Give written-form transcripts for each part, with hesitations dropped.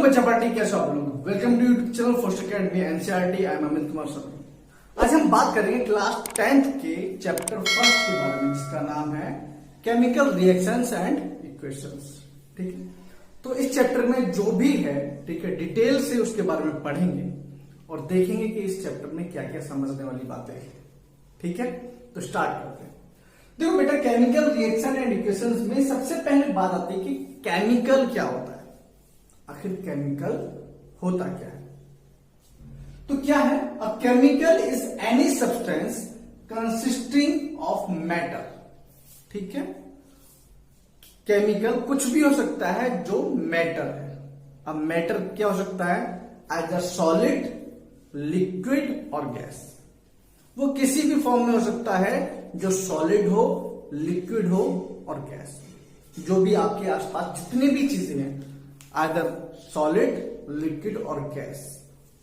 बच्चा पार्टी, कैसे आप लोग? Welcome to YouTube channel first academy NCERT. I am Amit Kumar sir. आज हम बात करेंगे क्लास 10th के चैप्टर फर्स्ट के बारे में, जिसका नाम है केमिकल रिएक्शंस एंड इक्वेशंस। ठीक है, तो इस चैप्टर में जो भी है, ठीक है, डिटेल से उसके बारे में पढ़ेंगे और देखेंगे कि इस चैप्टर में क्या क्या समझने वाली बातें हैं। ठीक है, तो स्टार्ट करते हैं। देखो बेटा, केमिकल रिएक्शन एंड इक्वेशंस में सबसे पहले बात आती है कि केमिकल क्या होता है। आखिर केमिकल होता क्या है? तो क्या है? A chemical is any substance consisting of matter. ठीक है, केमिकल कुछ भी हो सकता है जो मैटर है। अब मैटर क्या हो सकता है? एज अ सॉलिड, लिक्विड और गैस। वो किसी भी फॉर्म में हो सकता है जो सॉलिड हो, लिक्विड हो और गैस। जो भी आपके आसपास जितनी भी चीजें हैं, आइदर सॉलिड, लिक्विड और गैस,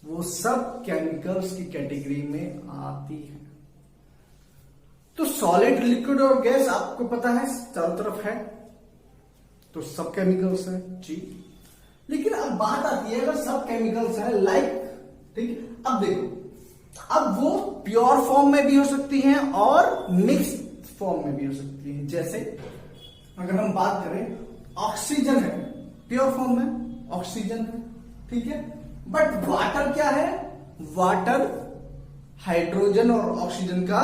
वो सब केमिकल्स की कैटेगरी में आती है। तो सॉलिड, लिक्विड और गैस आपको पता है चारों तरफ है, तो सब केमिकल्स है जी। लेकिन अब बात आती है, अगर सब केमिकल्स है लाइक, ठीक, अब देखो, अब वो प्योर फॉर्म में भी हो सकती हैं और मिक्स फॉर्म में भी हो सकती हैं। जैसे अगर हम बात करें, ऑक्सीजन है प्योर फॉर्म में, ऑक्सीजन है, ठीक है, बट वाटर क्या है? वाटर हाइड्रोजन और ऑक्सीजन का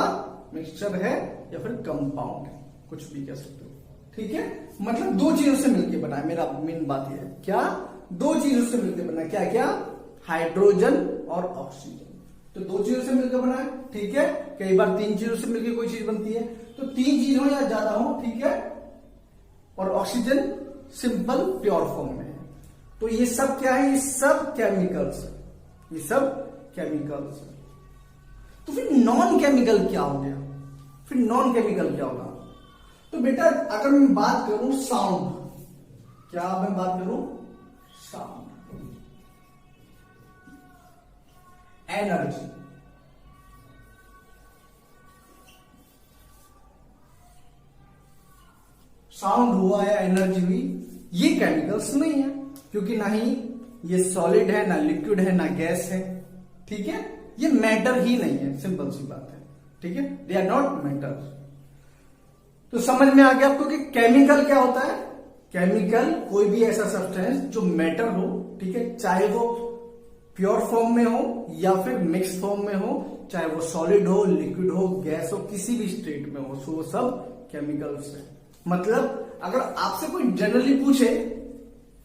मिक्सचर है या फिर कंपाउंड है, कुछ भी कह सकते हो। ठीक है, मतलब दो चीजों से मिलकर बना है। मेरा मेन बात यह है, क्या? दो चीजों से मिलकर बना है। क्या क्या? हाइड्रोजन और ऑक्सीजन। तो दो चीजों से मिलकर बना है, ठीक है। कई बार तीन चीजों से मिलकर कोई चीज बनती है, तो तीन चीज हो या ज्यादा हो, ठीक है, और ऑक्सीजन सिंपल प्योर फॉर्म में है। तो ये सब क्या है? ये सब केमिकल्स है, ये सब केमिकल्स है। तो फिर नॉन केमिकल क्या हो गया? फिर नॉन केमिकल क्या होगा? तो बेटा, अगर मैं बात करूं साउंड, क्या मैं बात करूं? साउंड, एनर्जी, साउंड हुआ या एनर्जी हुई, ये केमिकल्स नहीं है, क्योंकि ना ही ये सॉलिड है, ना लिक्विड है, ना गैस है। ठीक है, ये मैटर ही नहीं है, सिंपल सी बात है। ठीक है, दे आर नॉट मैटर। तो समझ में आ गया आपको कि केमिकल क्या होता है? केमिकल कोई भी ऐसा सब्सटेंस जो मैटर हो, ठीक है, चाहे वो प्योर फॉर्म में हो या फिर मिक्स फॉर्म में हो, चाहे वो सॉलिड हो, लिक्विड हो, गैस हो, किसी भी स्टेट में हो, वो सब केमिकल्स है। मतलब अगर आपसे कोई जनरली पूछे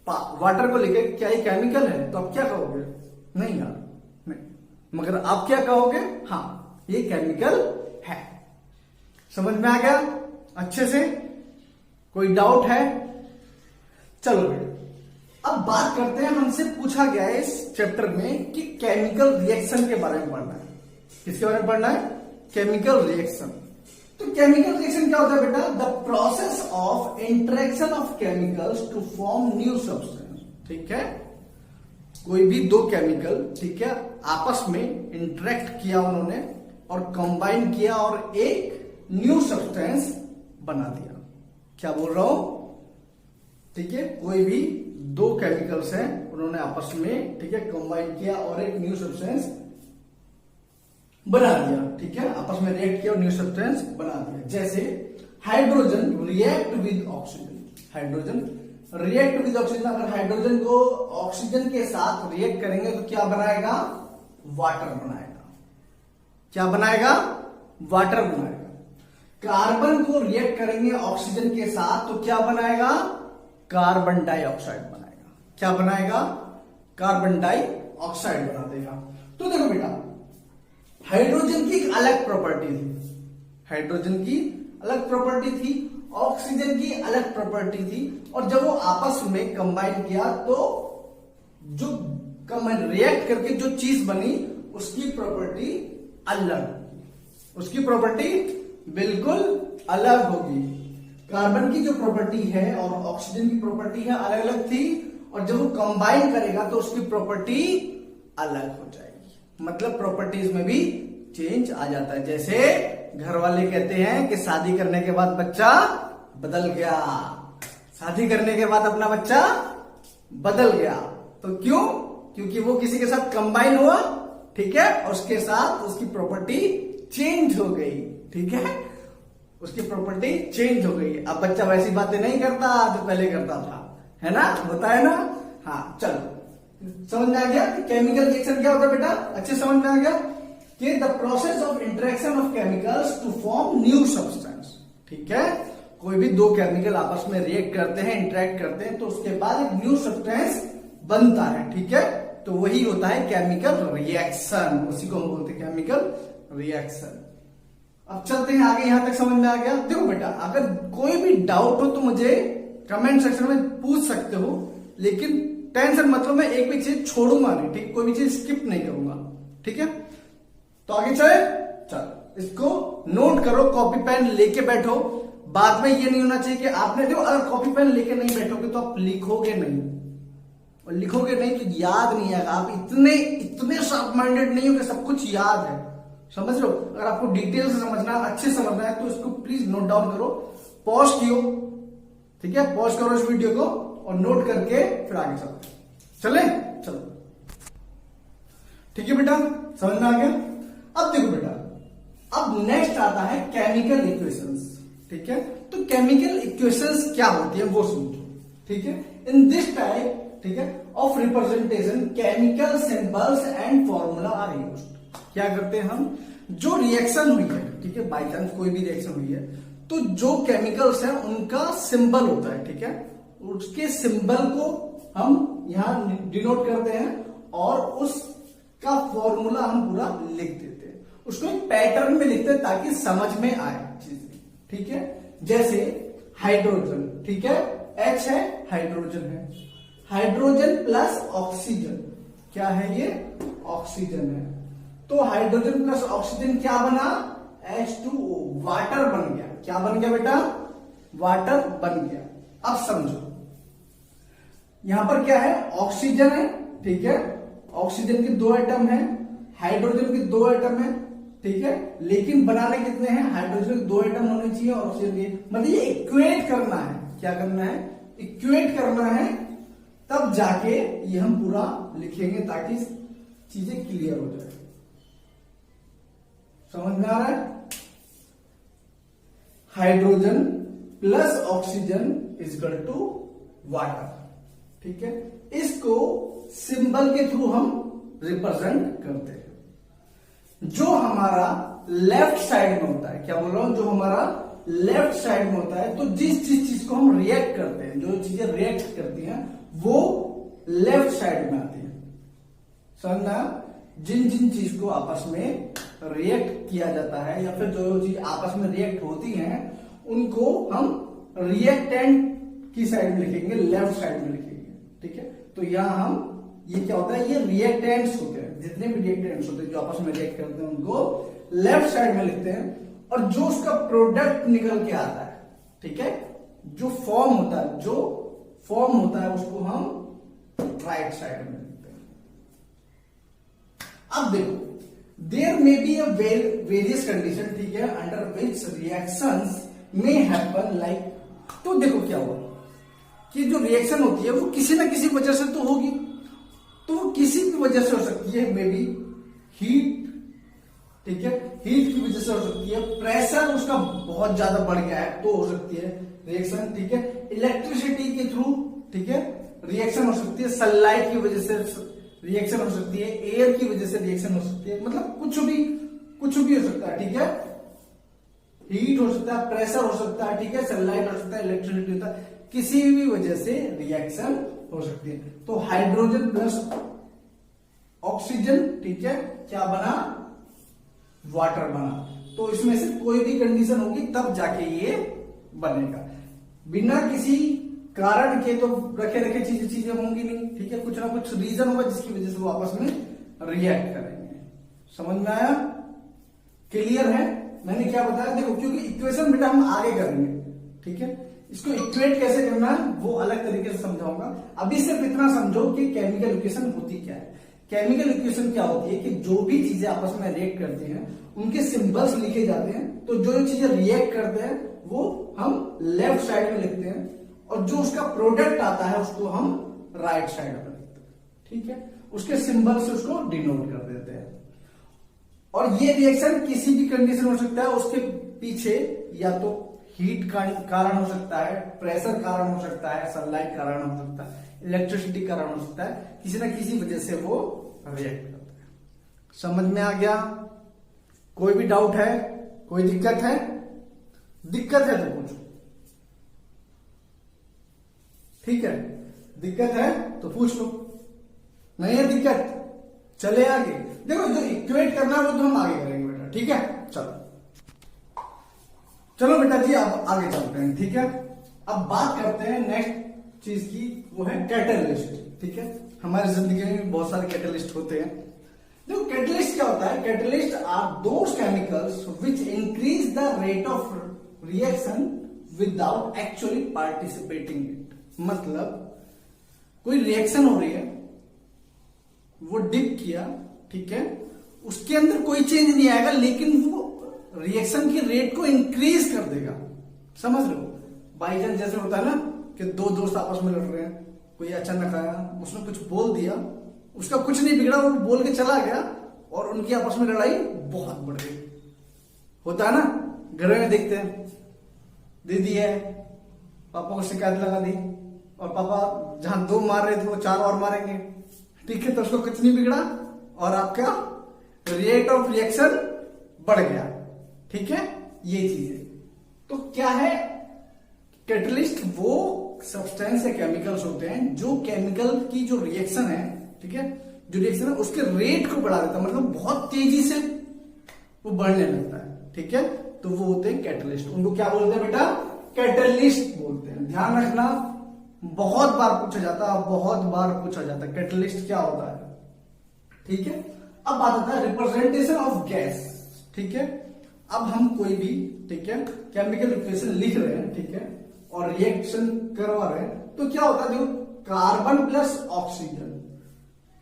वाटर को लेकर क्या ये केमिकल है, तो आप क्या कहोगे? नहीं यार, नहीं। मगर आप क्या कहोगे? हाँ, ये केमिकल है। समझ में आ गया अच्छे से? कोई डाउट है? चलो बेटा, अब बात करते हैं, हमसे पूछा गया है इस चैप्टर में कि केमिकल रिएक्शन के बारे में पढ़ना है। किसके बारे में पढ़ना है? Chemical reaction. तो केमिकल रिएक्शन क्या होता है बेटा? The process of interaction of chemicals to form new substance. ठीक है, कोई भी दो केमिकल, ठीक है, आपस में इंटरेक्ट किया उन्होंने और कंबाइन किया और एक न्यू सब्सटेंस बना दिया। क्या बोल रहा हूं? ठीक है, कोई भी दो केमिकल्स हैं, उन्होंने आपस में, ठीक है, कंबाइन किया और एक न्यू सब्सटेंस बना दिया। ठीक है, आपस में रिएक्ट किया और न्यू सब्सटेंस बना दिया। जैसे hydrogen react with oxygen, hydrogen react with oxygen. अगर हाइड्रोजन को ऑक्सीजन के साथ रिएक्ट करेंगे तो क्या बनाएगा? वाटर बनाएगा। क्या बनाएगा? वाटर बनाएगा। कार्बन को रिएक्ट करेंगे ऑक्सीजन के साथ तो क्या बनाएगा? कार्बन डाइऑक्साइड बनाएगा। क्या बनाएगा? कार्बन डाइऑक्साइड बना देगा। तो देखो बेटा, हाइड्रोजन की एक अलग प्रॉपर्टी थी, हाइड्रोजन की अलग प्रॉपर्टी थी, ऑक्सीजन की अलग प्रॉपर्टी थी, और जब वो आपस में कंबाइन किया तो जो कंबाइन रिएक्ट करके जो चीज बनी उसकी प्रॉपर्टी अलग, उसकी प्रॉपर्टी बिल्कुल अलग होगी। कार्बन की जो प्रॉपर्टी है और ऑक्सीजन की प्रॉपर्टी है अलग अलग थी, और जब वो कंबाइन करेगा तो उसकी प्रॉपर्टी अलग हो जाएगी। मतलब प्रॉपर्टीज में भी चेंज आ जाता है। जैसे घर वाले कहते हैं कि शादी करने के बाद बच्चा बदल गया, शादी करने के बाद अपना बच्चा बदल गया, तो क्यों? क्योंकि वो किसी के साथ कंबाइन हुआ, ठीक है, और उसके साथ उसकी प्रॉपर्टी चेंज हो गई, ठीक है, उसकी प्रॉपर्टी चेंज हो गई। अब बच्चा वैसी बातें नहीं करता जो पहले करता था, है ना, होता है ना। हाँ चलो, समझ में आ गया कि केमिकल रिएक्शन क्या होता है बेटा? अच्छे समझ में आ गया कि the process of interaction of chemicals to form new substance, ठीक है, कोई भी दो केमिकल आपस में रिएक्ट करते हैं, इंटरेक्ट करते हैं, तो उसके बाद एक न्यू सब्सटेंस बनता है, ठीक है, तो वही होता है केमिकल रिएक्शन, उसी को हम बोलते हैं केमिकल रिएक्शन। अब चलते हैं आगे, यहां तक समझ में आ गया। देखो बेटा, अगर कोई भी डाउट हो तो मुझे कमेंट सेक्शन में पूछ सकते हो, लेकिन टेंशन मतलब मैं एक भी चीज छोड़ूंगा नहीं, ठीक, कोई भी चीज स्किप नहीं करूंगा, ठीक है। तो आगे चले, चल इसको नोट करो, कॉपी पेन लेके बैठो। बाद में ये नहीं होना चाहिए कि आपने, देखो अगर कॉपी पेन लेके नहीं बैठोगे तो आप लिखोगे नहीं, और लिखोगे नहीं तो याद नहीं आएगा। आप इतने शार्प माइंडेड नहीं हो कि सब कुछ याद है, समझ लो। अगर आपको डिटेल से समझना, अच्छे समझना है तो इसको प्लीज नोट डाउन करो, पॉज कियो, ठीक है, पॉज करो इस वीडियो को और नोट करके फिर आगे चले, चलो, ठीक है बेटा, समझ में आ गया। अब देखो बेटा, अब नेक्स्ट आता है केमिकल इक्वेशंस, ठीक है। तो केमिकल इक्वेशंस क्या होती है वो समझो, ठीक है। इन दिस टाइप, ठीक है, of representation chemical symbols and formula are used. क्या करते हैं हम, जो रिएक्शन हुई है, ठीक है, बाई चांस कोई भी रिएक्शन हुई है, तो जो केमिकल्स हैं उनका सिंबल होता है, ठीक है, उसके सिंबल को हम यहां डिनोट करते हैं और उसका फॉर्मूला हम पूरा लिख देते हैं, उसको एक पैटर्न में लिखते हैं ताकि समझ में आए चीजें, ठीक है। जैसे हाइड्रोजन, ठीक है, H है, हाइड्रोजन है, हाइड्रोजन प्लस ऑक्सीजन, क्या है ये, ऑक्सीजन है, तो हाइड्रोजन प्लस ऑक्सीजन क्या बना, H2O, वाटर बन गया। क्या बन गया बेटा, वाटर बन गया। अब समझो, यहां पर क्या है, ऑक्सीजन है, ठीक है, ऑक्सीजन के दो एटम है, हाइड्रोजन के दो एटम है, ठीक है, लेकिन बनाने कितने हैं, हाइड्रोजन के दो एटम होने चाहिए और ऑक्सीजन के, मतलब ये इक्वेट करना है। क्या करना है, इक्वेट करना है, तब जाके ये हम पूरा लिखेंगे ताकि चीजें क्लियर हो जाए। समझ में आ रहा है, hydrogen plus oxygen equal to water, ठीक है। इसको सिंबल के थ्रू हम रिप्रेजेंट करते हैं। जो हमारा लेफ्ट साइड में होता है, क्या बोल रहा हूं, जो हमारा लेफ्ट साइड में होता है, तो जिस चीज को हम रिएक्ट करते हैं, जो चीजें रिएक्ट करती हैं वो लेफ्ट साइड में आती है, समझना। जिन जिन चीज को आपस में रिएक्ट किया जाता है या फिर जो चीज आपस में रिएक्ट होती हैं उनको हम रिएक्टेंट की साइड में लिखेंगे, लेफ्ट साइड में लिखेंगे, ठीक है। तो यहां हम, ये क्या होता है, ये रिएक्टेंट्स होते हैं, जितने भी रिएक्टेंट्स होते हैं जो आपस में रिएक्ट करते हैं उनको लेफ्ट साइड में लिखते हैं, और जो उसका प्रोडक्ट निकल के आता है, ठीक है, जो फॉर्म होता है, जो फॉर्म होता है उसको हम राइट साइड में लिखते हैं। अब देखो, there may be a various condition, ठीक है, under which reactions may happen like, तो देखो क्या हुआ कि जो रिएक्शन होती है वो किसी ना किसी वजह से तो होगी, तो वो किसी भी वजह से हो सकती है, मे बी हीट, ठीक है, हीट की वजह से हो सकती है, प्रेशर उसका बहुत ज्यादा बढ़ गया है तो हो सकती है रिएक्शन, ठीक है, इलेक्ट्रिसिटी के थ्रू, ठीक है, रिएक्शन हो सकती है, सनलाइट की वजह से रिएक्शन हो सकती है, एयर की वजह से रिएक्शन हो सकती है, मतलब कुछ भी हो सकता है, ठीक है, हीट हो सकता है, प्रेशर हो सकता है, ठीक है, सनलाइट हो सकता है, इलेक्ट्रिसिटी होता है, किसी भी वजह से रिएक्शन हो सकती है। तो हाइड्रोजन प्लस ऑक्सीजन, ठीक है, क्या बना, वाटर बना। तो इसमें से कोई भी कंडीशन होगी तब जाके ये बनेगा, बिना किसी कारण के तो रखे रखे चीजें होंगी नहीं, ठीक है, कुछ ना कुछ रीजन होगा जिसकी वजह से वो आपस में रिएक्ट करेंगे। समझ में आया, क्लियर है, मैंने क्या बताया, देखो, क्योंकि इक्वेशन बेटा हम आगे करेंगे, ठीक है, इसको इक्वेट कैसे करना है वो अलग तरीके से समझाऊंगा। अभी सिर्फ इतना समझो कि केमिकल इक्वेशन होती क्या है। केमिकल इक्वेशन क्या होती है कि जो भी चीजें आपस में रिएक्ट करती हैं उनके सिंबल्स लिखे जाते हैं, तो जो चीजें रिएक्ट करते हैं वो हम लेफ्ट साइड में लिखते हैं, और जो उसका प्रोडक्ट आता है उसको हम राइट साइड में लिखते हैं। ठीक है, उसके सिंबल से उसको डिनोट कर देते हैं। और ये रिएक्शन किसी भी कंडीशन हो सकता है, उसके पीछे या तो हीट का कारण हो सकता है, प्रेशर कारण हो सकता है, सनलाइट कारण हो सकता है, इलेक्ट्रिसिटी कारण हो सकता है, किसी ना किसी वजह से वो रिएक्ट करता है। समझ में आ गया? कोई भी डाउट है, कोई दिक्कत है? दिक्कत है तो पूछो, ठीक है, दिक्कत है तो पूछ लो, नहीं है दिक्कत चले आगे। देखो जो इक्वेट करना है वो तो हम आगे करेंगे बेटा, ठीक है। चलो बेटा जी अब आगे चलते हैं, ठीक है। अब बात करते हैं नेक्स्ट चीज की, वो है कैटलिस्ट, ठीक है। हमारी जिंदगी में बहुत सारे कैटलिस्ट होते हैं। देखो कैटलिस्ट क्या होता है? Catalyst are those chemicals which increase the rate of reaction without actually participating it. मतलब कोई रिएक्शन हो रही है, वो डिप किया, ठीक है, उसके अंदर कोई चेंज नहीं आएगा, लेकिन वो रिएक्शन की रेट को इंक्रीज कर देगा। समझ लो, बाई चांस जैसे होता है ना कि दो दोस्त आपस में लड़ रहे हैं, कोई अचानक आया, उसने कुछ बोल दिया, उसका कुछ नहीं बिगड़ा, वो बोल के चला गया और उनकी आपस में लड़ाई बहुत बढ़ गई। होता है ना, घर में देखते हैं, दीदी है, पापा को शिकायत लगा दी और पापा जहां 2 मार रहे थे वो 4 और मारेंगे, ठीक है, तो उसको कुछ नहीं बिगड़ा और आपका रेट ऑफ रिएक्शन बढ़ गया, ठीक है। ये चीज है। तो क्या है कैटलिस्ट? वो सब्सटेंस या केमिकल्स होते हैं जो केमिकल की जो रिएक्शन है, ठीक है, जो रिएक्शन है उसके रेट को बढ़ा देता है, मतलब बहुत तेजी से वो बढ़ने लगता है, ठीक है। तो वो होते हैं कैटलिस्ट। उनको क्या बोलते हैं बेटा? कैटलिस्ट बोलते हैं। ध्यान रखना, बहुत बार पूछा जाता है, बहुत बार पूछा जाता है कैटलिस्ट क्या होता है, ठीक है। अब बात आता है रिप्रेजेंटेशन ऑफ गैस, ठीक है। अब हम कोई भी, ठीक है, केमिकल इक्वेशन लिख रहे हैं, ठीक है, और रिएक्शन करवा रहे हैं, तो क्या होता है? देखो कार्बन प्लस ऑक्सीजन,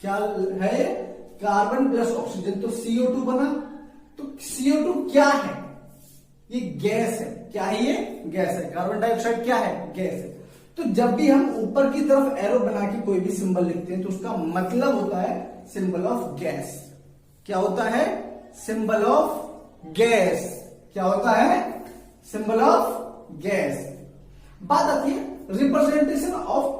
क्या है? कार्बन प्लस ऑक्सीजन, तो CO2 बना। तो CO2 क्या है? ये गैस है। क्या है ये? गैस है। कार्बन डाइऑक्साइड क्या है? गैस है। तो जब भी हम ऊपर की तरफ एरो बना के कोई भी सिंबल लिखते हैं तो उसका मतलब होता है सिंबल ऑफ गैस। क्या होता है? Symbol of gas. क्या होता है? Symbol of gas. बात आती है रिप्रेजेंटेशन ऑफ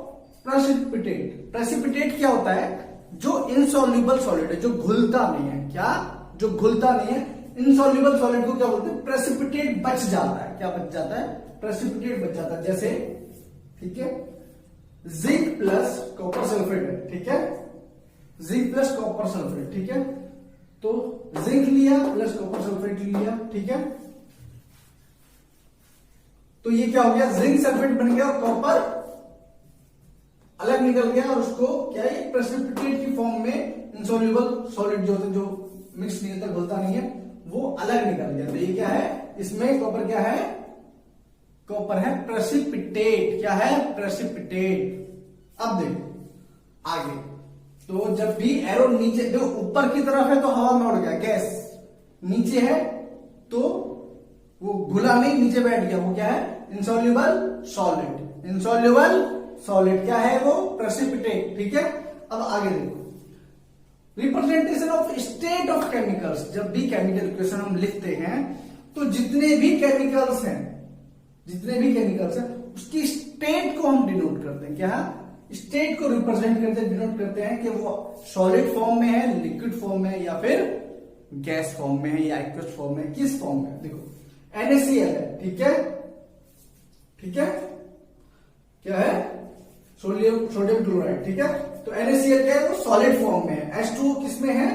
प्रेसिपिटेट। प्रेसिपिटेट क्या होता है? जो इनसॉल्युबल सॉलिड है, जो घुलता नहीं है। क्या? जो घुलता नहीं है। इनसॉल्युबल सॉलिड को क्या बोलते हैं? प्रेसिपिटेट बच जाता है। क्या बच जाता है? प्रेसिपिटेट बच जाता है। जैसे, ठीक है, जिंक प्लस कॉपर सल्फेट है, ठीक है, जिंक प्लस कॉपर सल्फेट, ठीक है, तो जिंक लिया प्लस कॉपर सल्फेट लिया, ठीक है, तो ये क्या हो गया? जिंक सल्फेट बन गया और कॉपर अलग निकल गया और उसको क्या है? प्रेसिपिटेट की फॉर्म में इनसॉल्युबल सॉलिड जो होता है, जो मिक्स नहीं होता, घुलता नहीं है, वो अलग निकल गया। तो ये क्या है? इसमें कॉपर क्या है? कॉपर है प्रेसिपिटेट। क्या है? प्रेसिपिटेट। अब देखो आगे, तो जब भी एरो नीचे, जो ऊपर की तरफ है तो हवा में उड़ गया, गैस, नीचे है तो वो घुला नहीं, नीचे बैठ गया, वो क्या है? Insoluble solid. इनसॉल्युबल सॉलिड क्या है? वो प्रेसिपिटेट, ठीक है। अब आगे देखो, representation of state of chemicals. जब भी केमिकल इक्वेशन हम लिखते हैं तो जितने भी केमिकल्स हैं, जितने भी केमिकल्स हैं, उसकी स्टेट को हम डिनोट करते हैं। क्या? स्टेट को रिप्रेजेंट करते हैं, डिनोट करते हैं कि वो सॉलिड फॉर्म में है, लिक्विड फॉर्म में है, या फिर गैस फॉर्म में है, या एक्वस फॉर्म में, किस फॉर्म में है। देखो NaCl है, ठीक है, ठीक है, क्या है? सोडियम क्लोराइड, ठीक है। तो NaCl क्या है? वो सॉलिड फॉर्म में है। H2O किसमें है?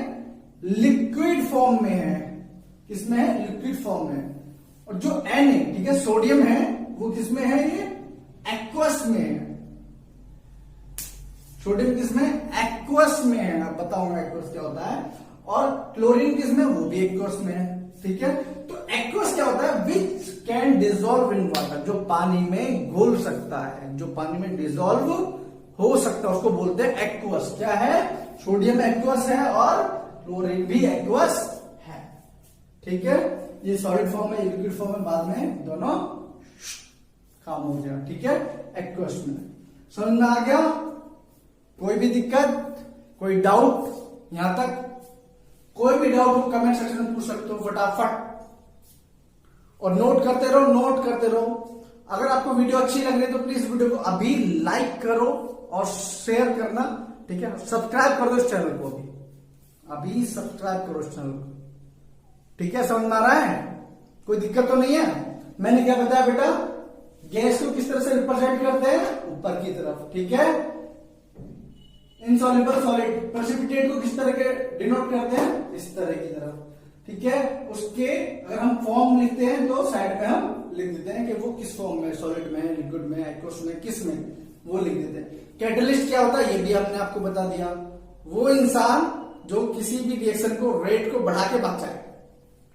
लिक्विड फॉर्म में है। किसमें है? लिक्विड फॉर्म में है। और जो Na, ठीक है, सोडियम है, वो किसमें है? ये एक्वस में है। सोडियम किसमें? एक्वस में है। अब बताऊंगा एक्वस क्या होता है। और क्लोरीन किसमें? वो भी एक्वस में है, ठीक है। तो एक्वस क्या होता है? Which can dissolve in water, जो पानी में घुल सकता है, जो पानी में डिजोल्व हो सकता है, उसको बोलते हैं एक्वस। क्या है? सोडियम एक्वस है और क्लोरीन भी एक्वस है, ठीक है। ये सॉलिड फॉर्म में, लिक्विड फॉर्म में, बाद में दोनों काम हो जाए, ठीक है, एक्वस में। समझ में आ गया? कोई भी दिक्कत? कोई डाउट यहां तक? कोई भी डाउट हो कमेंट सेक्शन में पूछ सकते हो फटाफट, और नोट करते रहो, नोट करते रहो। अगर आपको वीडियो अच्छी लग रही है तो प्लीज वीडियो को अभी लाइक करो और शेयर करना, ठीक है। सब्सक्राइब कर दो इस चैनल को, अभी सब्सक्राइब करो इस चैनल को, ठीक है। समझ में आ रहा है? कोई दिक्कत तो नहीं है? मैंने क्या बताया बेटा, गैस को किस तरह से रिप्रेजेंट करते हैं, ऊपर की तरफ, ठीक है। इनसॉल्युबल सॉलिड प्रेसिपिटेट को किस तरह के डिनोट करते हैं, इस तरह की तरफ, ठीक है। उसके अगर हम फॉर्म लिखते हैं तो साइड में हम लिख देते हैं कि वो किस फॉर्म में, सॉलिड में, लिक्विड में, एक्वस में, किस में, वो लिख देते हैं। कैटलिस्ट क्या होता है ये भी हमने आपको बता दिया, वो इंसान जो किसी भी रिएक्शन को रेट को बढ़ा के भाग जाए,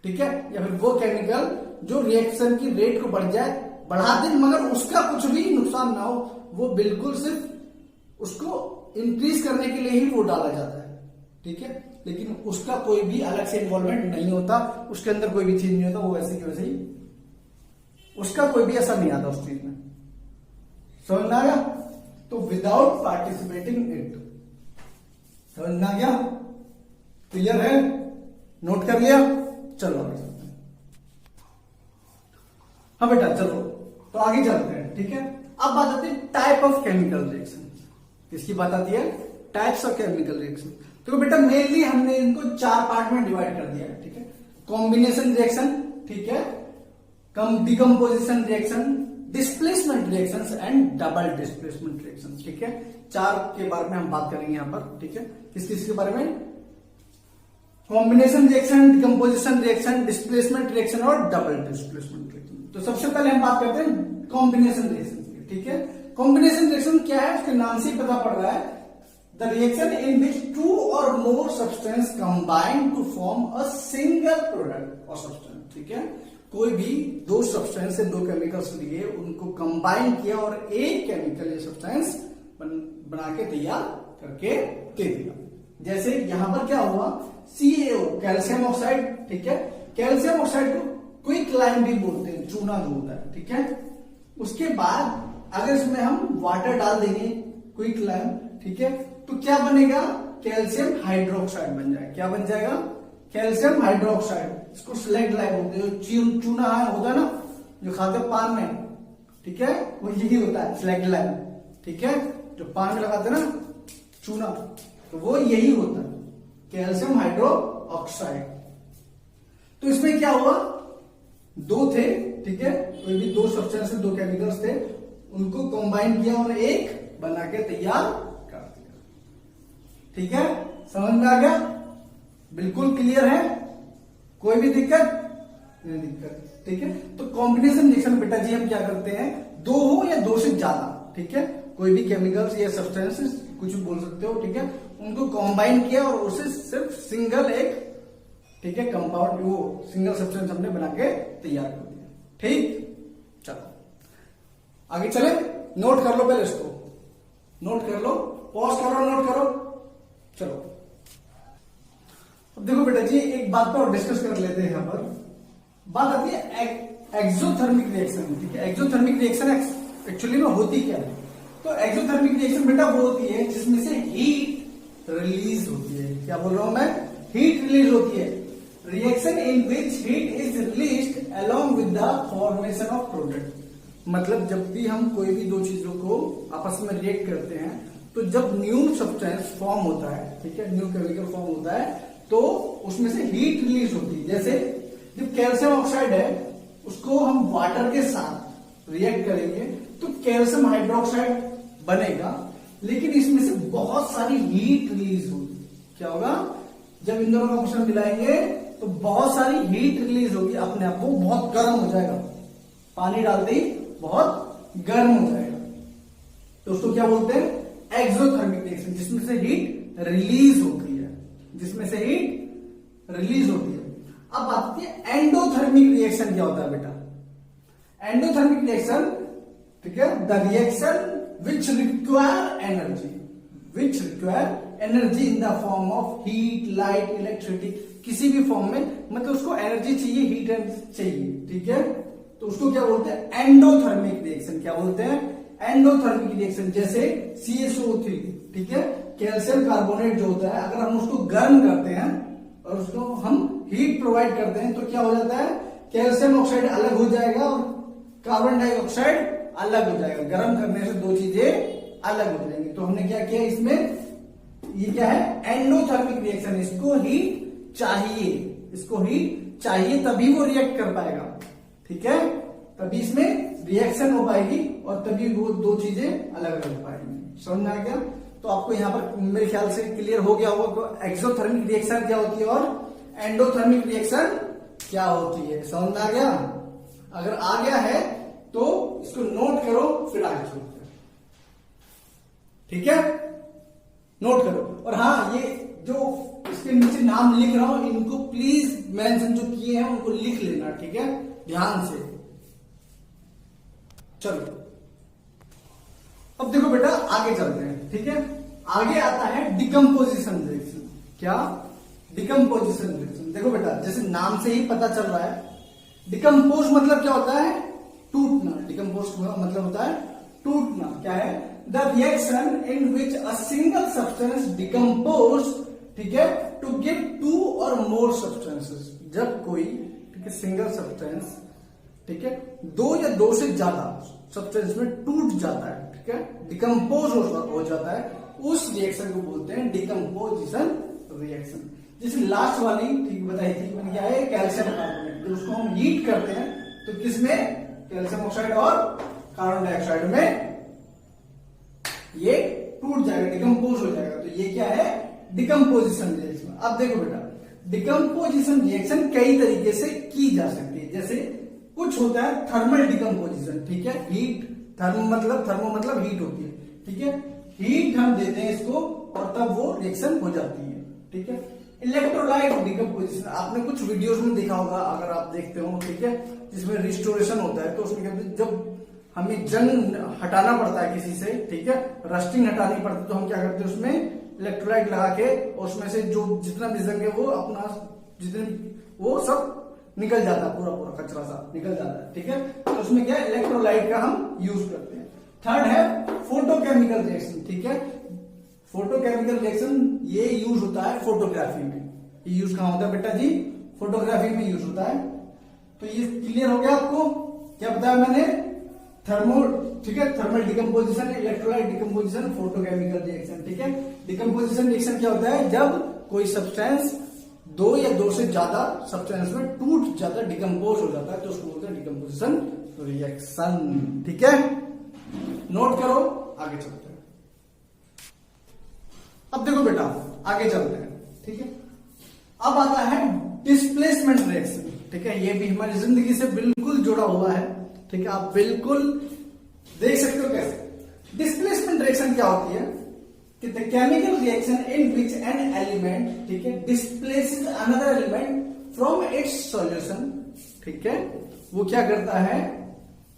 ठीक है, या फिर वो केमिकल जो रिएक्शन की रेट को बढ़ा दे मगर उसका कुछ भी नुकसान ना हो, वो बिल्कुल सिर्फ उसको इंक्रीज करने के लिए ही वो डाला जाता है, ठीक है। लेकिन उसका कोई भी अलग से इन्वॉल्वमेंट नहीं होता, उसके अंदर कोई भी चीज नहीं होता, वो वैसे की वैसे ही, उसका कोई भी असर नहीं आता उस चीज में। समझ में आ गया? तो विदाउट पार्टिसिपेटिंग इट, समझ में आ गया? क्लियर है? नोट कर लिया? चलो आगे चलते हैं। हाँ बेटा चलो, तो आगे चलते हैं, ठीक है। अब बात आती है टाइप ऑफ केमिकल रिएक्शन। किसकी बात आती है? Types of chemical reaction. तो बेटा मेनली हमने इनको 4 पार्ट में डिवाइड कर दिया है, ठीक है। कॉम्बिनेशन रिएक्शन, ठीक है, decomposition reaction, displacement reactions and double displacement reactions, ठीक है। 4 के बारे में हम बात करेंगे यहां पर, ठीक है। किस किस के बारे में? Combination reaction, decomposition reaction, displacement reaction और डबल डिस्प्लेसमेंट रिएक्शन। तो सबसे पहले हम बात करते हैं कॉम्बिनेशन रिएक्शन की, ठीक है। कॉम्बिनेशन रिएक्शन क्या है, उसके नाम से ही पता पड़ रहा है, the reaction in which 2 or more substance combine to form a single product or substance, ठीक है। कोई भी 2 सब्सटेंस से 2 केमिकल्स लिए, उनको कंबाइन किया और एक केमिकल या सब्सटेंस बना के तैयार करके दे दिया। जैसे यहां पर क्या हुआ, CaO कैल्शियम ऑक्साइड, ठीक है। कैल्शियम ऑक्साइड को क्विक लाइम भी बोलते हैं, चूना जो होता है, ठीक है। उसके बाद अगर इसमें हम वाटर डाल देंगे, क्विक लाइम, ठीक है, तो क्या बनेगा, कैल्शियम हाइड्रोक्साइड बन जाएगा। क्या बन जाएगा? Calcium hydroxide. इसको स्लेग लाइम बोलते हैं, जो चूना होता है ना जो खाते पान में, ठीक है, वो यही होता है स्लेग लाइम, ठीक है, जो पान में लगाते हैं ना चूना, तो वो यही होता है कैल्शियम हाइड्रोक्साइड। तो इसमें क्या हुआ, 2 थे, ठीक है, कोई भी 2 सब्सटेंस से 2 केमिकल्स थे, उनको कंबाइन किया और एक बना के तैयार कर दिया, ठीक है। समझ में आ गया? बिल्कुल क्लियर है? कोई भी दिक्कत नहीं? दिक्कत, ठीक है। तो कॉम्बिनेशन रिएक्शन बेटा जी हम क्या करते हैं, 2 हो या 2 से ज्यादा, ठीक है, कोई भी केमिकल्स या सब्सटेंसेस कुछ भी बोल सकते हो, ठीक है, उनको कंबाइन किया और उसे सिर्फ सिंगल एक, ठीक है, कंपाउंड, वो सिंगल सब्सटेंस हमने बना के तैयार कर दिया, ठीक। चलो आगे चले, नोट कर लो पहले इसको, नोट कर लो, पॉज करो, नोट करो। चलो अब देखो बेटा जी, एक बात पर डिस्कस कर लेते हैं। यहां पर बात आती है एक्सोथर्मिक रिएक्शन, ठीक है। एक्सोथर्मिक रिएक्शन एक्चुअली में होती क्या है? तो एक्सोथर्मिक रिएक्शन बेटा वो होती है जिसमें से हीट रिलीज होती है। क्या बोल रहा हूं मैं? हीट रिलीज होती है। Reaction in which heat is released along with the formation of product. मतलब जब भी हम कोई भी 2 चीजों को आपस में रिएक्ट करते हैं, तो जब न्यू सब्सटेंस फॉर्म होता है, ठीक है, न्यू केमिकल फॉर्म होता है, तो उसमें से हीट रिलीज होती है। जैसे जब कैल्शियम ऑक्साइड है, उसको हम वाटर के साथ रिएक्ट करेंगे तो कैल्शियम हाइड्रोक्साइड बनेगा, लेकिन इसमें से बहुत सारी हीट रिलीज होगी। क्या होगा? जब इन दोनों का मिश्रण मिलाएंगे तो बहुत सारी हीट रिलीज होगी, अपने आप को बहुत गर्म हो जाएगा, पानी डालते ही बहुत गर्म हो जाएगा। तो उसको क्या बोलते हैं? एक्सोथर्मिक रिएक्शन, जिसमें से हीट रिलीज होती है, जिसमें से हीट रिलीज होती है। अब बात आती है एंडोथर्मिक रिएक्शन। क्या होता है बेटा? एंडोथर्मिक रिएक्शन, ठीक है, the reaction which require energy, which require energy in the form of heat, light, electricity, किसी भी फॉर्म में, मतलब उसको एनर्जी चाहिए, हीट एनर्जी चाहिए, ठीक है, तो उसको क्या बोलते हैं? Endothermic reaction. क्या बोलते हैं? Endothermic reaction. जैसे CaSO3, ठीक है, कैल्शियम कार्बोनेट जो होता है, अगर हम उसको गर्म करते हैं और उसको हम हीट प्रोवाइड करते हैं तो क्या हो जाता है, कैल्शियम ऑक्साइड अलग हो जाएगा और कार्बन डाइऑक्साइड अलग हो जाएगा। गर्म करने से दो चीजें अलग हो जाएंगी। तो हमने क्या किया इसमें, ये क्या है, एंडोथर्मिक रिएक्शन। इसको हीट चाहिए, इसको हीट चाहिए तभी वो रिएक्ट कर पाएगा। ठीक है, तभी इसमें रिएक्शन हो पाएगी और तभी वो दो चीजें अलग अलग हो पाएंगी। समझ में आ गया? तो आपको यहां पर मेरे ख्याल से क्लियर हो गया होगा कि एक्सोथर्मिक रिएक्शन क्या होती है और एंडोथर्मिक रिएक्शन क्या होती है। समझ में आ गया? अगर आ गया है तो इसको नोट करो, फिर आगे चलते हैं। ठीक है, नोट करो। और हाँ, ये जो इसके नीचे नाम लिख रहा हूं इनको प्लीज मेंशन जो किए हैं उनको लिख लेना। ठीक है, ध्यान से। चलो अब देखो बेटा, आगे चलते हैं। ठीक है, आगे आता है डिकम्पोजिशन रिएक्शन। क्या? Decomposition reaction. देखो बेटा, जैसे नाम से ही पता चल रहा है, डिकम्पोज मतलब क्या होता है, टूटना। डिकम्पोज मतलब होता है टूटना। क्या है? The reaction in which a single substance decompose, ठीक है, टू गेट टू और मोर सब्सटेंसेस। जब कोई, ठीक है, सिंगल सब्सटेंस, ठीक है, दो या दो से ज्यादा सब्सटेंस में टूट जाता है, ठीक है, डिकम्पोज हो जाता है, उस रिएक्शन को बोलते हैं डिकम्पोजिशन रिएक्शन। जैसे लास्ट वाली ठीक बताई थी मैंने, क्या है, कैल्शियम कार्बोनेट। तो उसको हम हीट करते हैं तो किसमें, कैल्शियम ऑक्साइड और कार्बन डाइऑक्साइड में ये टूट जाएगा, डिकम्पोज हो जाएगा। तो ये क्या है, डिकम्पोजिशन रिएक्शन। अब देखो बेटा, डिकम्पोजिशन रिएक्शन कई तरीके से की जा सकती है। जैसे कुछ होता है थर्मल डिकम्पोजिशन। ठीक है, हीट, थर्मो मतलब हीट होती है। ठीक है, हीट हम देते हैं इसको और तब वो रिएक्शन हो जाती है। ठीक है, इलेक्ट्रोलाइट डिकम्पोजिशन आपने कुछ वीडियोस में देखा होगा, अगर आप देखते हो, ठीक है, जिसमें रिस्टोरेशन होता है। तो उसमें क्या होता है, जब हमें जंग हटाना पड़ता है किसी से, ठीक है, रस्टिंग हटानी पड़ती है, तो हम क्या करते हैं, उसमें इलेक्ट्रोलाइट लगा के उसमें से जो जितना भी जंग है वो अपना जितने वो सब निकल जाता है, पूरा कचरा सा निकल जाता है। ठीक है, तो उसमें क्या है, इलेक्ट्रोलाइट का हम यूज करते हैं। थर्ड है फोटोकेमिकल रिएक्शन। ठीक है, फोटोकेमिकल रिएक्शन ये यूज होता है फोटोग्राफी में। ये यूज कहां होता है बेटा जी, फोटोग्राफी में यूज होता है। तो ये क्लियर हो गया आपको, क्या बताया मैंने, थर्मो, ठीक है, thermal decomposition, electrolyte decomposition, photochemical reaction. ठीक है, डिकम्पोजिशन रिएक्शन क्या होता है, जब कोई सब्सटेंस दो या दो से ज्यादा सब्सटेंस में टूट जाता है, डिकम्पोज हो जाता है, तो उसको बोलते हैं डिकम्पोजिशन रिएक्शन। ठीक है, नोट करो, आगे चलते हैं। अब देखो बेटा, आगे चलते हैं। ठीक है, अब आता है डिस्प्लेसमेंट रिएक्शन। ठीक है, ये भी हमारी जिंदगी से बिल्कुल जुड़ा हुआ है। ठीक है, आप बिल्कुल देख सकते हो कैसे। डिस्प्लेसमेंट रिएक्शन क्या होती है कि the chemical reaction in which an element, ठीक है, displaces another element from its solution. ठीक है, वो क्या करता है,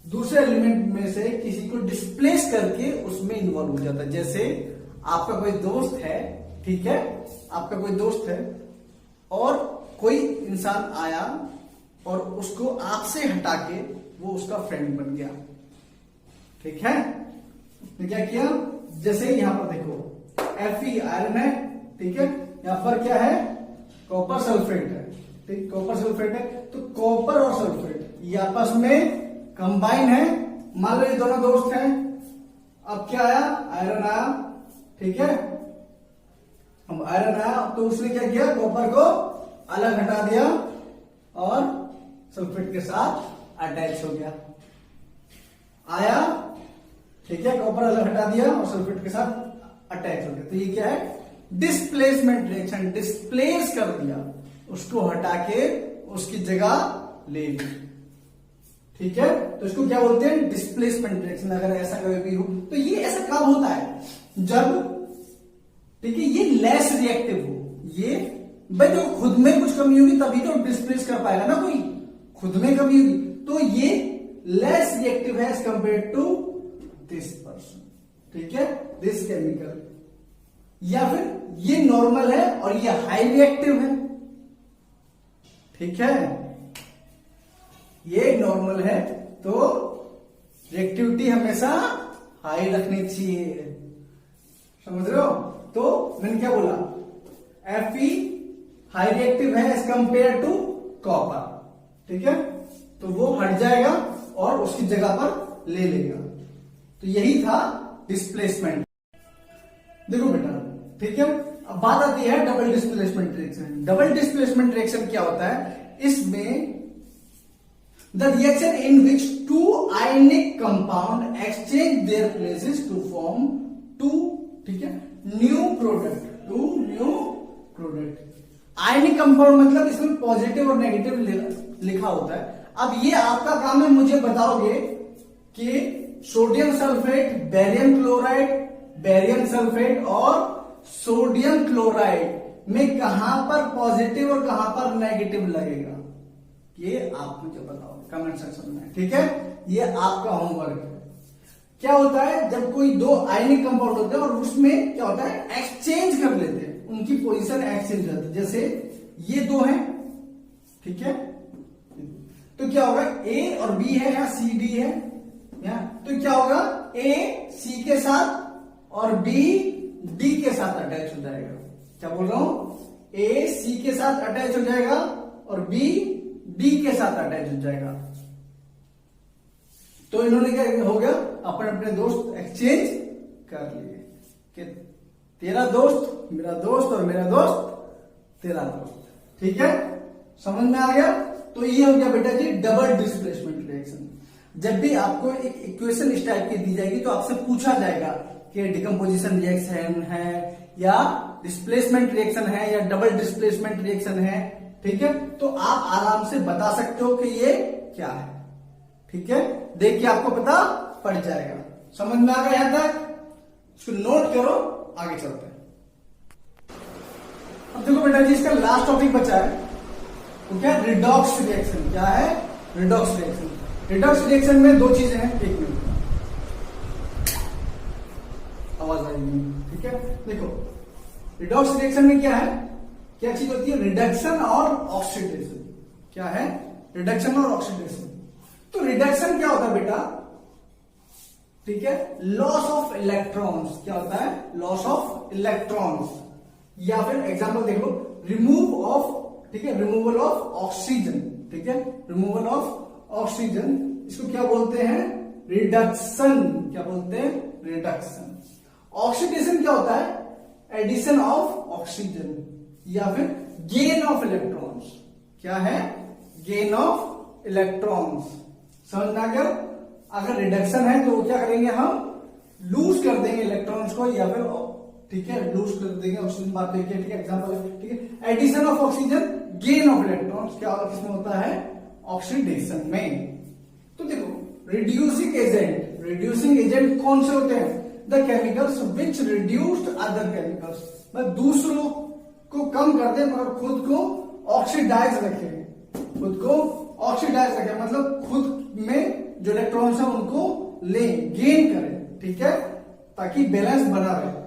दूसरे एलिमेंट में से किसी को डिस्प्लेस करके उसमें इन्वॉल्व हो जाता है। जैसे आपका कोई दोस्त है, ठीक है, आपका कोई दोस्त है और कोई इंसान आया और उसको आपसे हटा के वो उसका फ्रेंड बन गया। ठीक है, उसने क्या किया, जैसे यहां पर देखो Fe आयरन है, ठीक है, यहां पर क्या है, कॉपर सल्फेट है। ठीक, कॉपर सल्फेट है, तो कॉपर और सल्फेट ये आपस में कंबाइन है। मान लो ये दोनों दोस्त हैं, अब क्या आया, आयरन आया। ठीक है, अब आयरन आया तो उसने क्या किया, कॉपर को अलग हटा दिया और सल्फेट के साथ अटैच हो गया। आया, ठीक है, कॉपर अलग हटा दिया और सल्फेट के साथ अटैच हो गया। तो ये क्या है, डिस्प्लेसमेंट रिएक्शन। डिस्प्लेस कर दिया, उसको हटा के उसकी जगह ले ली। ठीक है, तो इसको क्या बोलते हैं, डिस्प्लेसमेंट रिएक्शन। अगर ऐसा कभी भी हो तो ये ऐसा कब होता है, जब, ठीक है, ये लेस रिएक्टिव हो। ये भाई जो खुद में कुछ कमी होगी तभी तो डिस्प्लेस कर पाएगा ना, कोई खुद में कमी होगी तो ये लेस रिएक्टिव है as compare to this person. ठीक है, दिस केमिकल, या फिर ये नॉर्मल है और ये हाई रिएक्टिव है। ठीक है, ये नॉर्मल है तो रिएक्टिविटी हमेशा हाई रखनी चाहिए, समझ रहे हो। तो मैंने क्या बोला, Fe हाई रिएक्टिव है एज कंपेयर टू कॉपर, ठीक है, तो वो हट जाएगा और उसकी जगह पर ले लेगा। तो यही था डिस्प्लेसमेंट। देखो बेटा, ठीक है, अब बात आती है double displacement reaction. Double displacement reaction क्या होता है, इसमें the reaction in which two ionic compound exchange their places to form two, ठीक है, new product, two new product. Ionic compound मतलब इसमें पॉजिटिव और नेगेटिव लिखा होता है। अब ये आपका काम है, मुझे बताओगे कि sodium sulphate, barium chloride, barium sulphate और सोडियम क्लोराइड में कहां पर पॉजिटिव और कहां पर नेगेटिव लगेगा, ये आप मुझे बताओ कमेंट सेक्शन में, ठीक है। ये आपका होमवर्क है। क्या होता है, जब कोई दो आयनिक कंपाउंड होते हैं और उसमें क्या होता है, एक्सचेंज कर लेते हैं, उनकी पोजीशन एक्सचेंज होती है। जैसे ये दो हैं, ठीक है, तो क्या होगा, ए और बी है या सी डी है, या तो क्या होगा, ए सी के साथ और बी डी के साथ अटैच हो जाएगा। क्या बोल रहा हूं, ए सी के साथ अटैच हो जाएगा और बी डी के साथ अटैच हो जाएगा। तो इन्होंने क्या हो गया, अपने अपने दोस्त एक्सचेंज कर लिए कि तेरा दोस्त मेरा दोस्त और मेरा दोस्त तेरा दोस्त, ठीक है, समझ में आ गया। तो ये हो गया बेटा जी डबल डिस्प्लेसमेंट रिएक्शन। जब भी आपको एक इक्वेशन इस टाइप की दी जाएगी तो आपसे पूछा जाएगा कि डिकम्पोजिशन रिएक्शन है या डिस्प्लेसमेंट रिएक्शन है या डबल डिस्प्लेसमेंट रिएक्शन है, ठीक है, तो आप आराम से बता सकते हो कि ये क्या है, ठीक है, देख के आपको पता पड़ जाएगा। समझ में आ गया यहां तक, इसको नोट करो, आगे चलते हैं। अब देखो बेटा जी, इसका लास्ट टॉपिक बचा है, तो क्या, रिडॉक्स रिएक्शन। क्या है, रिडॉक्स रिएक्शन। रिडॉक्स रिएक्शन में दो चीजें हैं, एक मिनट आवाज आएगी, ठीक है। देखो रिडॉक्स रिएक्शन में क्या है, क्या चीज होती है, रिडक्शन और ऑक्सीडेशन। क्या है, रिडक्शन और ऑक्सीडेशन। तो रिडक्शन क्या होता है बेटा, ठीक है, लॉस ऑफ इलेक्ट्रॉन्स। क्या होता है, लॉस ऑफ इलेक्ट्रॉन्स। या फिर एग्जांपल देख लो, रिमूव ऑफ, ठीक है, रिमूवल ऑफ ऑक्सीजन, ठीक है, रिमूवल ऑफ ऑक्सीजन, इसको क्या बोलते हैं, रिडक्शन। क्या बोलते हैं, रिडक्शन। ऑक्सीडेशन क्या होता है, एडिशन ऑफ ऑक्सीजन या फिर गेन ऑफ इलेक्ट्रॉन्स। क्या है, गेन ऑफ इलेक्ट्रॉन्स। समझ में आ गया। अगर रिडक्शन है तो क्या करेंगे, हम लूज कर देंगे इलेक्ट्रॉन्स को या फिर, ठीक है, लूज कर देंगे ऑक्सीजन, बात देखिए, ठीक है, एग्जांपल, ठीक है, addition of oxygen, gain of electrons. क्या किसमें होता है, ऑक्सीडेशन में। तो देखो रिड्यूसिंग एजेंट, रिड्यूसिंग एजेंट कौन से होते हैं, the chemicals which reduced other chemicals. मतलब दूसरों को कम कर दे मगर खुद को ऑक्सीडाइज रखे, खुद को ऑक्सीडाइज रखे, मतलब खुद में जो इलेक्ट्रॉन्स है उनको ले, गेन करें, ठीक है, ताकि बैलेंस बना रहे।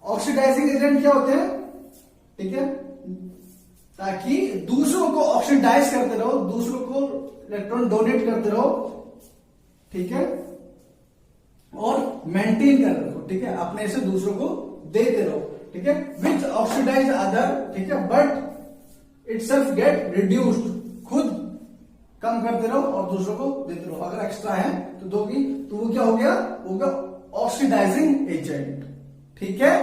ऑक्सीडाइजिंग एजेंट क्या होते हैं, ठीक है, ताकि दूसरों को ऑक्सीडाइज करते रहो, दूसरों को इलेक्ट्रॉन डोनेट करते रहो, ठीक है, और मेंटेन कर रखो, ठीक है, अपने से दूसरों को देते रहो, ठीक है, विच ऑक्सीडाइज अदर, ठीक है, बट इटसेल्फ गेट रिड्यूस्ड। खुद कम करते रहो और दूसरों को देते रहो। अगर एक्स्ट्रा है तो दोगी, तो वो क्या हो गया, होगा ऑक्सीडाइजिंग एजेंट, ठीक है।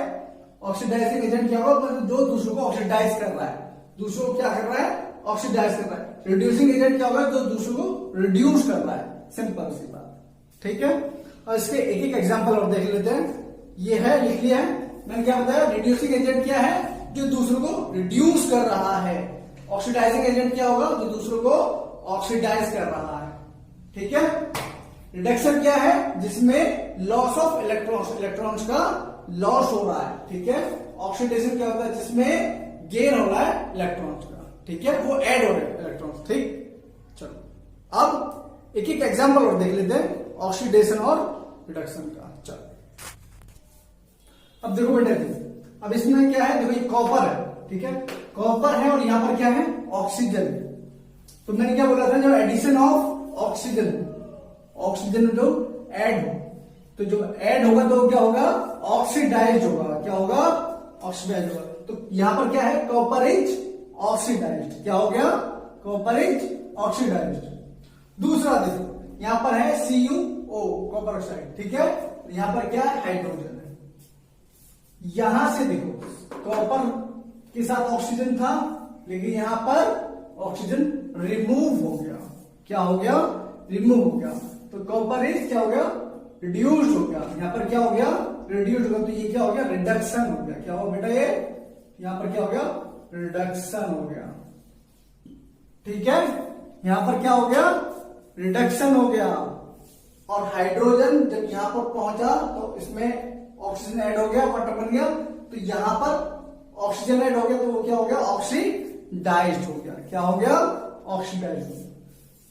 ऑक्सीडाइजिंग एजेंट क्या होगा, मतलब जो दूसरों को ऑक्सीडाइज कर रहा है, दूसरों को क्या कर रहा है, ऑक्सीडाइज कर रहा है। रिड्यूसिंग एजेंट क्या होगा, जो दूसरों को रिड्यूस कर रहा है, सिंपल सी बात, ठीक है। और इसके एक एक एग्जांपल और देख लेते हैं। ये है, लिख लिया है मैंने, क्या बताया, रिड्यूसिंग एजेंट क्या है, जो दूसरों को रिड्यूस कर रहा है। ऑक्सीडाइजिंग एजेंट क्या होगा, जो दूसरों को ऑक्सीडाइज कर रहा है, ठीक है। रिडक्शन क्या है, जिसमें लॉस ऑफ इलेक्ट्रॉन्स, इलेक्ट्रॉन्स का लॉस हो रहा है, ठीक है। ऑक्सीडेशन क्या होता है, जिसमें गेन हो रहा है इलेक्ट्रॉन्स का, ठीक है, वो ऐड हो रहे हैं इलेक्ट्रॉन्स, ठीक। चलो अब एक एक एग्जांपल और देख लेते हैं ऑक्सीडेशन और रिडक्शन का। चलो अब देखो बेटा, अब इसमें क्या है, देखो ये कॉपर है, ठीक है, कॉपर है और यहां पर क्या है, ऑक्सीजन। तो मैंने क्या बोला था, जब एडिशन ऑफ ऑक्सीजन, ऑक्सीजन जो ऐड हो, तो जो ऐड होगा तो क्या होगा, ऑक्सीडाइज होगा। क्या होगा, ऑक्सीडाइज होगा। तो यहां पर क्या है, कॉपर इज ऑक्सीडाइज्ड। क्या हो गया, कॉपर इज ऑक्सीडाइज्ड। दूसरा देखो यहां पर है CuO कॉपर ऑक्साइड, ठीक है। यहां पर क्या है, हाइड्रोजन है। यहां से देखो कॉपर के साथ ऑक्सीजन था, लेकिन यहां पर ऑक्सीजन रिमूव हो गया। क्या हो गया, रिमूव हो गया। तो कॉपर इज क्या हो गया, रिड्यूस्ड हो गया। यहां पर क्या हो गया, रिड्यूस्ड हो गया। तो ये क्या हो गया, रिडक्शन हो गया। क्या हो बेटा, ये यहां पर क्या हो गया, रिडक्शन हो गया, ठीक है। यहां पर क्या हो गया, रिडक्शन हो गया। और हाइड्रोजन जब यहां पर पहुंचा तो इसमें ऑक्सीजन ऐड हो गया, वाटर बन गया। तो यहां पर ऑक्सीजन ऐड हो गया तो वो क्या हो गया, ऑक्सीडाइज्ड हो गया। क्या हो गया, ऑक्सीडाइज्ड हो गया।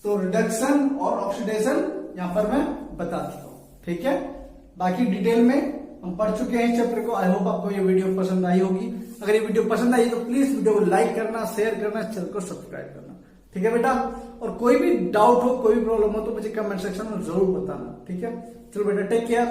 तो रिडक्शन और ऑक्सीडेशन यहां पर मैं बता चुका हूं, ठीक है। बाकी डिटेल में हम पढ़ चुके हैं इस चैप्टर को। आई होप आपको ये वीडियो पसंद आई होगी। अगर ये वीडियो पसंद आई तो प्लीज वीडियो को लाइक करना, शेयर करना, चैनल को सब्सक्राइब करना, ठीक है बेटा। और कोई भी डाउट हो, कोई भी प्रॉब्लम हो तो मुझे कमेंट सेक्शन में जरूर बताना, ठीक है। चलो बेटा, टेक केयर।